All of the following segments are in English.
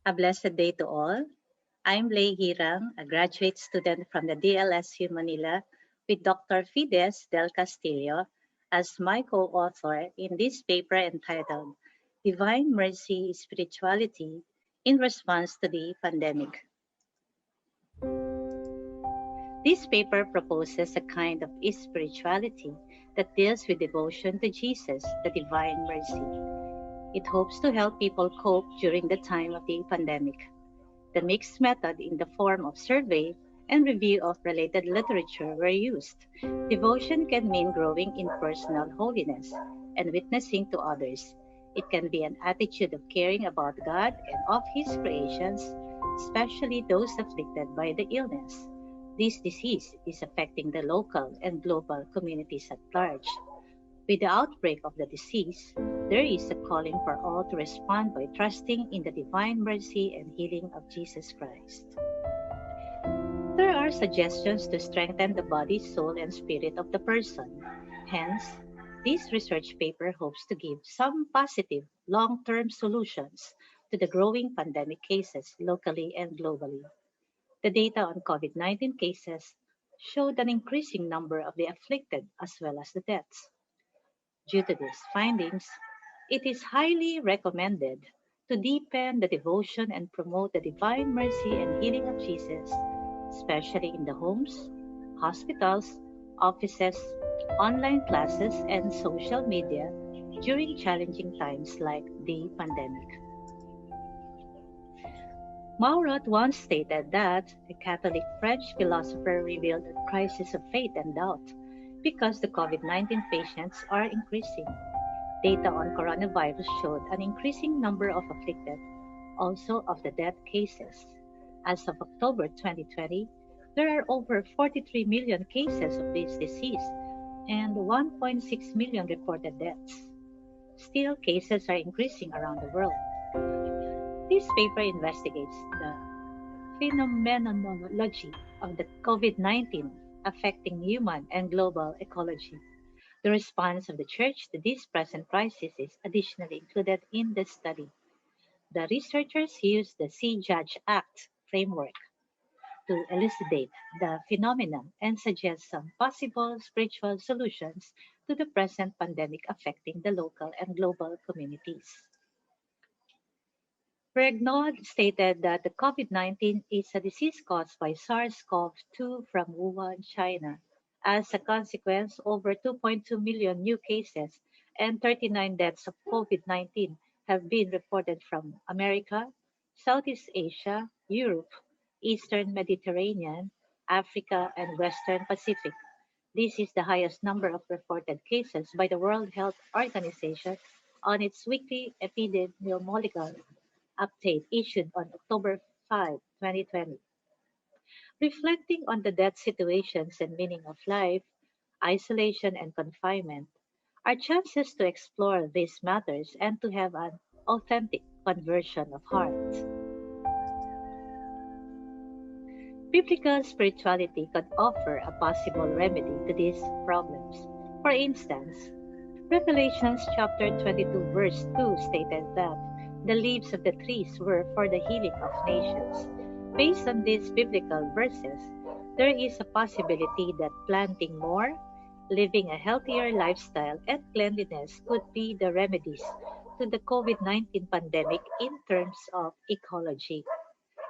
A blessed day to all. I'm Hirang, a graduate student from the DLSU Manila, with Dr. Fides del Castillo as my co-author in this paper entitled Divine Mercy Spirituality in Response to the Pandemic. This paper proposes a kind of spirituality that deals with devotion to Jesus, the Divine Mercy. It hopes to help people cope during the time of the pandemic. The mixed method in the form of survey and review of related literature were used. Devotion can mean growing in personal holiness and witnessing to others. It can be an attitude of caring about God and of His creations, especially those afflicted by the illness. This disease is affecting the local and global communities at large. With the outbreak of the disease, there is a calling for all to respond by trusting in the divine mercy and healing of Jesus Christ. There are suggestions to strengthen the body, soul, and spirit of the person. Hence, this research paper hopes to give some positive, long-term solutions to the growing pandemic cases locally and globally. The data on COVID-19 cases showed an increasing number of the afflicted as well as the deaths. Due to these findings, it is highly recommended to deepen the devotion and promote the divine mercy and healing of Jesus, especially in the homes, hospitals, offices, online classes, and social media during challenging times like the pandemic. Maurot once stated that a Catholic French philosopher revealed a crisis of faith and doubt because the COVID-19 patients are increasing. Data on coronavirus showed an increasing number of afflicted, also of the death cases. As of October 2020, there are over 43 million cases of this disease and 1.6 million reported deaths. Still, cases are increasing around the world. This paper investigates the phenomenology of the COVID-19 affecting human and global ecology. The response of the Church to this present crisis is additionally included in the study. The researchers used the See Judge Act framework to elucidate the phenomenon and suggest some possible spiritual solutions to the present pandemic affecting the local and global communities. Regnaud stated that the COVID-19 is a disease caused by SARS-CoV-2 from Wuhan, China. As a consequence, over 2.2 million new cases and 39 deaths of COVID-19 have been reported from America, Southeast Asia, Europe, Eastern Mediterranean, Africa, and Western Pacific. This is the highest number of reported cases by the World Health Organization on its weekly epidemiological update issued on October 5, 2020. Reflecting on the death situations and meaning of life, isolation and confinement are chances to explore these matters and to have an authentic conversion of heart. Biblical spirituality could offer a possible remedy to these problems. For instance, Revelations chapter 22 verse 2 stated that the leaves of the trees were for the healing of nations. Based on these biblical verses, there is a possibility that planting more, living a healthier lifestyle, and cleanliness could be the remedies to the COVID-19 pandemic in terms of ecology.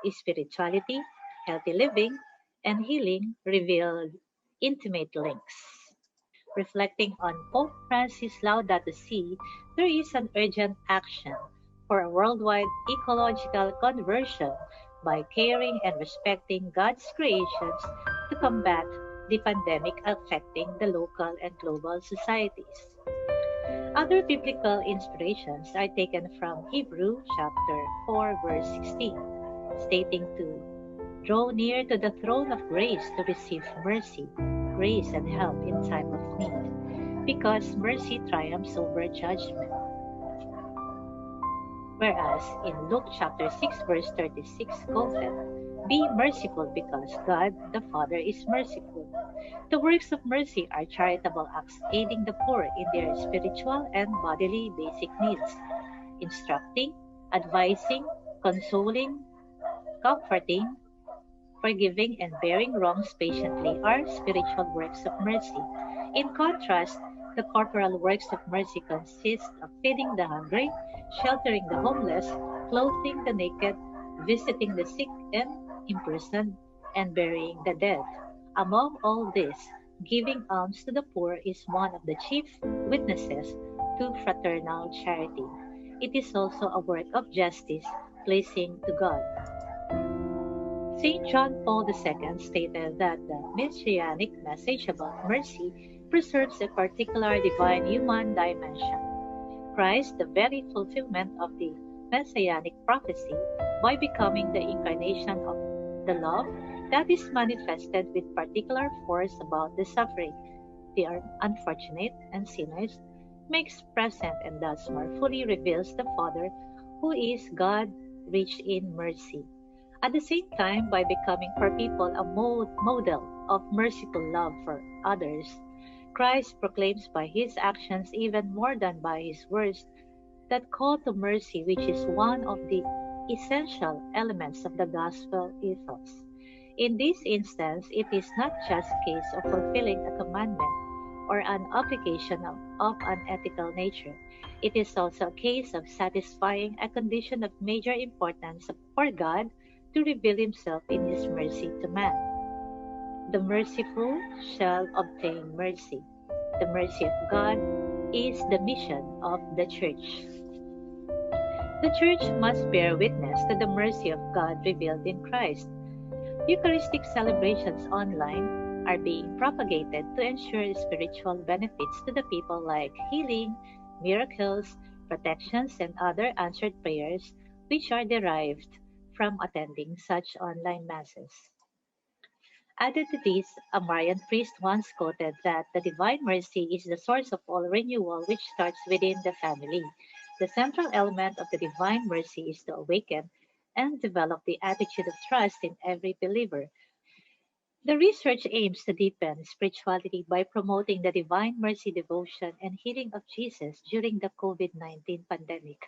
Spirituality, healthy living, and healing reveal intimate links. Reflecting on Pope Francis' Laudato Si, there is an urgent action for a worldwide ecological conversion by caring and respecting God's creations to combat the pandemic affecting the local and global societies. Other biblical inspirations are taken from Hebrew chapter 4 verse 16, stating to draw near to the throne of grace to receive mercy, grace and help in time of need, because mercy triumphs over judgment. Whereas in Luke chapter 6 verse 36 quoted, be merciful because God the Father is merciful. The works of mercy are charitable acts aiding the poor in their spiritual and bodily basic needs, instructing, advising, Consoling, comforting, forgiving, and bearing wrongs patiently are spiritual works of mercy. In contrast, the corporal works of mercy consist of feeding the hungry, sheltering the homeless, clothing the naked, visiting the sick and imprisoned, and burying the dead. Among all this, giving alms to the poor is one of the chief witnesses to fraternal charity. It is also a work of justice, pleasing to God. Saint John Paul II stated that the messianic message about mercy preserves a particular divine human dimension. Christ, the very fulfillment of the messianic prophecy, by becoming the incarnation of the love that is manifested with particular force about the suffering, the unfortunate, and sinners, makes present and thus more fully reveals the Father, who is God rich in mercy. At the same time, by becoming for people a model of merciful love for others, Christ proclaims by his actions even more than by his words that call to mercy, which is one of the essential elements of the gospel ethos. In this instance, it is not just a case of fulfilling a commandment or an obligation of an ethical nature. It is also a case of satisfying a condition of major importance for God to reveal himself in his mercy to man. The merciful shall obtain mercy. The mercy of God is the mission of the church. The church must bear witness to the mercy of God revealed in Christ. Eucharistic celebrations online are being propagated to ensure spiritual benefits to the people like healing, miracles, protections, and other answered prayers which are derived from attending such online masses. Added to this, a Marian priest once quoted that the divine mercy is the source of all renewal which starts within the family. The central element of the divine mercy is to awaken and develop the attitude of trust in every believer. The research aims to deepen spirituality by promoting the divine mercy devotion and healing of Jesus during the COVID-19 pandemic.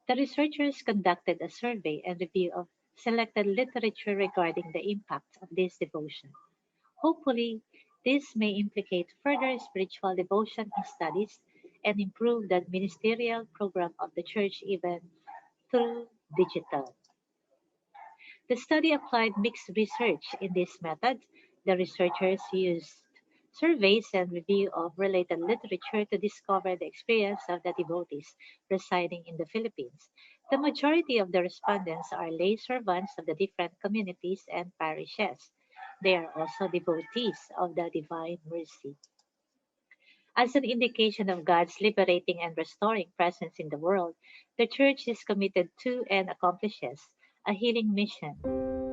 The researchers conducted a survey and review of selected literature regarding the impact of this devotion. Hopefully, this may implicate further spiritual devotion in studies and improve the ministerial program of the Church even through digital. The study applied mixed research. In this method, the researchers used surveys and review of related literature to discover the experience of the devotees residing in the Philippines. The majority of the respondents are lay servants of the different communities and parishes. They are also devotees of the Divine Mercy. As an indication of God's liberating and restoring presence in the world, the Church is committed to and accomplishes a healing mission,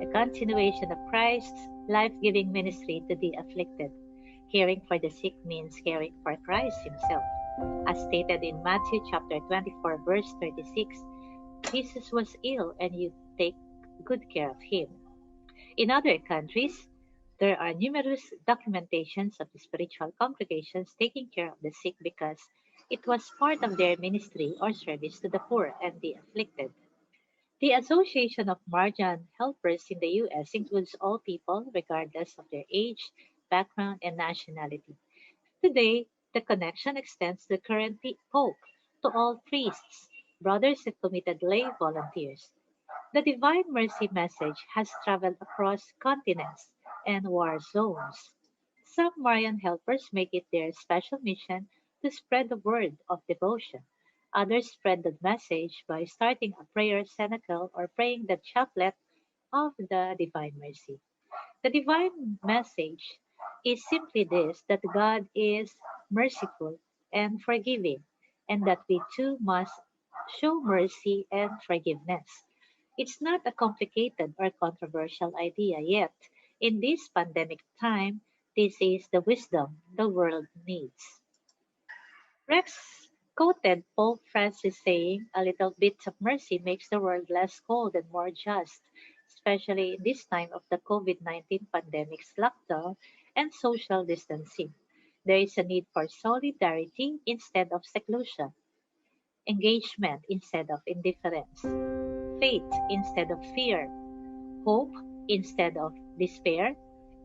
a continuation of Christ's life giving ministry to the afflicted. Caring for the sick means caring for Christ Himself. As stated in Matthew chapter 24, verse 36, Jesus was ill and you take good care of Him. In other countries, there are numerous documentations of the spiritual congregations taking care of the sick because it was part of their ministry or service to the poor and the afflicted. The Association of Marian Helpers in the U.S. includes all people, regardless of their age, background, and nationality. Today, the connection extends to the current Pope, to all priests, brothers, and committed lay volunteers. The Divine Mercy message has traveled across continents and war zones. Some Marian helpers make it their special mission to spread the word of devotion. Others spread the message by starting a prayer cenacle or praying the chaplet of the Divine Mercy. The divine message is simply this, that God is merciful and forgiving, and that we too must show mercy and forgiveness. It's not a complicated or controversial idea yet. In this pandemic time, this is the wisdom the world needs. Rex quoted Pope Francis saying, "A little bit of mercy makes the world less cold and more just, especially in this time of the COVID-19 pandemic's lockdown and social distancing. There is a need for solidarity instead of seclusion, engagement instead of indifference." faith instead of fear, hope instead of despair,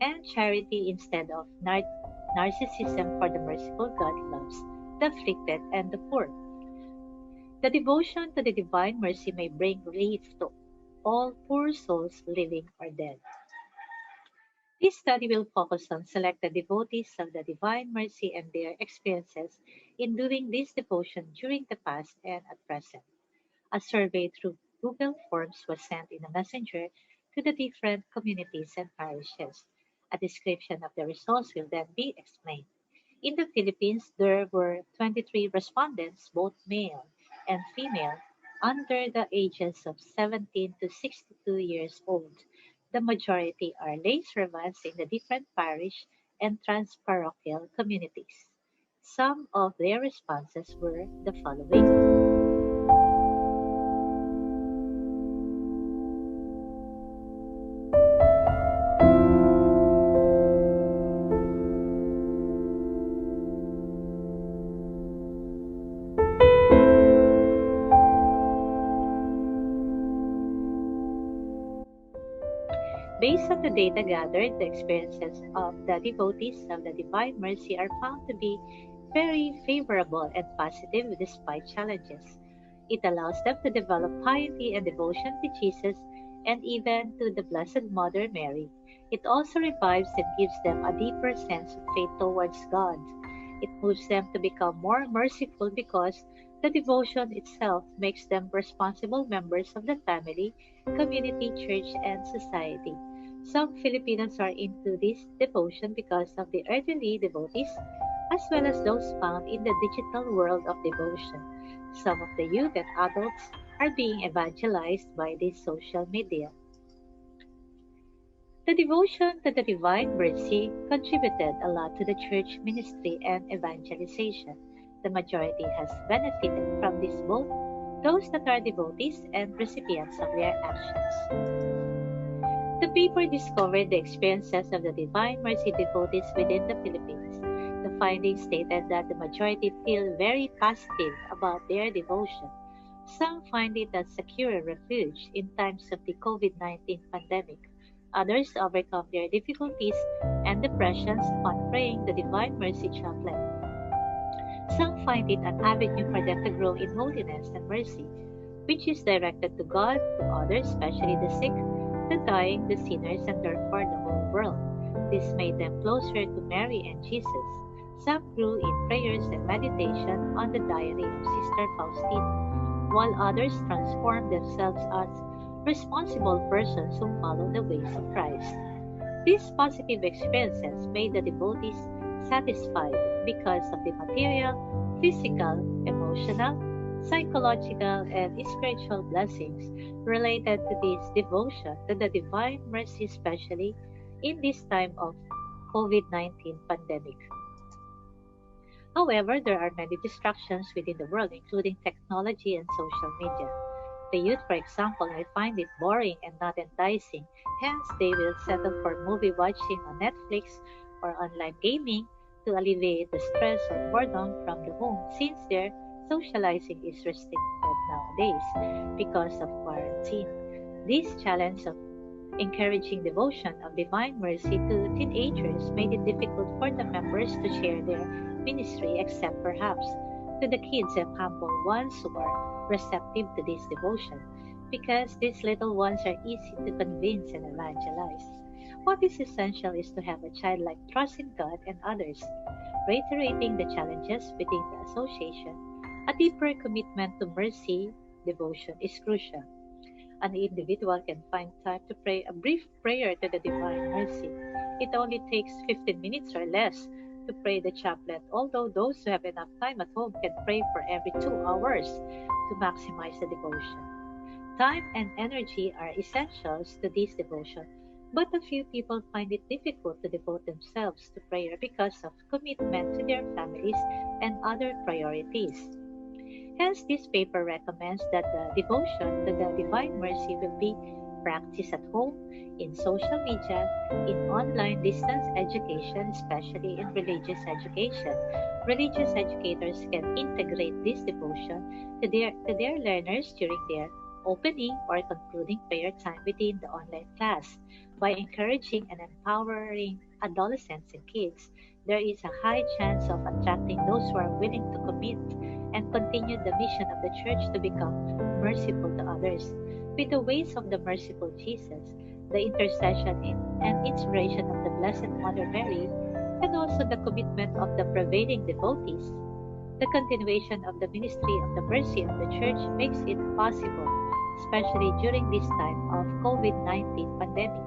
and charity instead of narcissism, for the merciful God loves the afflicted and the poor. The devotion to the divine mercy may bring relief to all poor souls living or dead. This study will focus on selected devotees of the divine mercy and their experiences in doing this devotion during the past and at present. A survey through Google Forms was sent in a messenger to the different communities and parishes. A description of the results will then be explained. In the Philippines, there were 23 respondents, both male and female, under the ages of 17 to 62 years old. The majority are lay servants in the different parish and transparochial communities. Some of their responses were the following. Based on the data gathered, the experiences of the devotees of the Divine Mercy are found to be very favorable and positive despite challenges. It allows them to develop piety and devotion to Jesus and even to the Blessed Mother Mary. It also revives and gives them a deeper sense of faith towards God. It moves them to become more merciful because the devotion itself makes them responsible members of the family, community, church, and society. Some Filipinos are into this devotion because of the elderly devotees, as well as those found in the digital world of devotion. Some of the youth and adults are being evangelized by this social media. The devotion to the Divine Mercy contributed a lot to the church ministry and evangelization. The majority has benefited from this, both those that are devotees and recipients of their actions. The paper discovered the experiences of the Divine Mercy devotees within the Philippines. The findings stated that the majority feel very positive about their devotion. Some find it a secure refuge in times of the COVID-19 pandemic. Others overcome their difficulties and depressions upon praying the Divine Mercy Chaplet. Some find it an avenue for them to grow in holiness and mercy, which is directed to God, to others, especially the sick, the dying, the sinners, and therefore the whole world. This made them closer to Mary and Jesus. Some grew in prayers and meditation on the diary of Sister Faustina, while others transformed themselves as responsible persons who follow the ways of Christ. These positive experiences made the devotees satisfied because of the material, physical, emotional, psychological, and spiritual blessings related to this devotion to the Divine Mercy, especially in this time of COVID-19 pandemic. However, there are many distractions within the world, including technology and social media. The youth, for example, may find it boring and not enticing, hence they will settle for movie watching on Netflix or online gaming to alleviate the stress or boredom from the home, since their socializing is restricted nowadays because of quarantine. This challenge of encouraging devotion of Divine Mercy to teenagers made it difficult for the members to share their ministry, except perhaps to the kids and humble ones who are receptive to this devotion, because these little ones are easy to convince and evangelize. What is essential is to have a childlike trust in God and others, reiterating the challenges within the association. A deeper commitment to mercy devotion is crucial. An individual can find time to pray a brief prayer to the Divine Mercy. It only takes 15 minutes or less to pray the chaplet, although those who have enough time at home can pray for every 2 hours to maximize the devotion. Time and energy are essentials to this devotion, but a few people find it difficult to devote themselves to prayer because of commitment to their families and other priorities. Hence, this paper recommends that the devotion to the Divine Mercy will be practiced at home, in social media, in online distance education, especially in religious education. Religious educators can integrate this devotion to their learners during their opening or concluding prayer time within the online class. By encouraging and empowering adolescents and kids, there is a high chance of attracting those who are willing to commit and continue the mission of the church to become merciful to others. With the ways of the merciful Jesus, the intercession and inspiration of the Blessed Mother Mary, and also the commitment of the prevailing devotees, the continuation of the ministry of the mercy of the Church makes it possible, especially during this time of COVID-19 pandemic.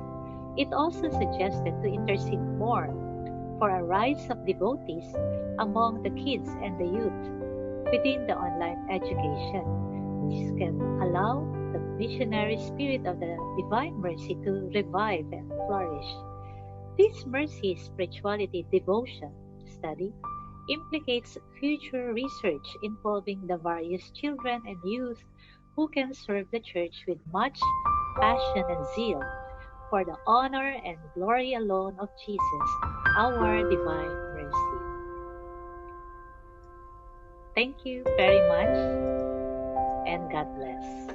It also suggested to intercede more for a rise of devotees among the kids and the youth within the online education. This can allow the missionary spirit of the Divine Mercy to revive and flourish. This mercy spirituality devotion study implicates future research involving the various children and youth who can serve the Church with much passion and zeal for the honor and glory alone of Jesus, our Divine Mercy. Thank you very much, and God bless.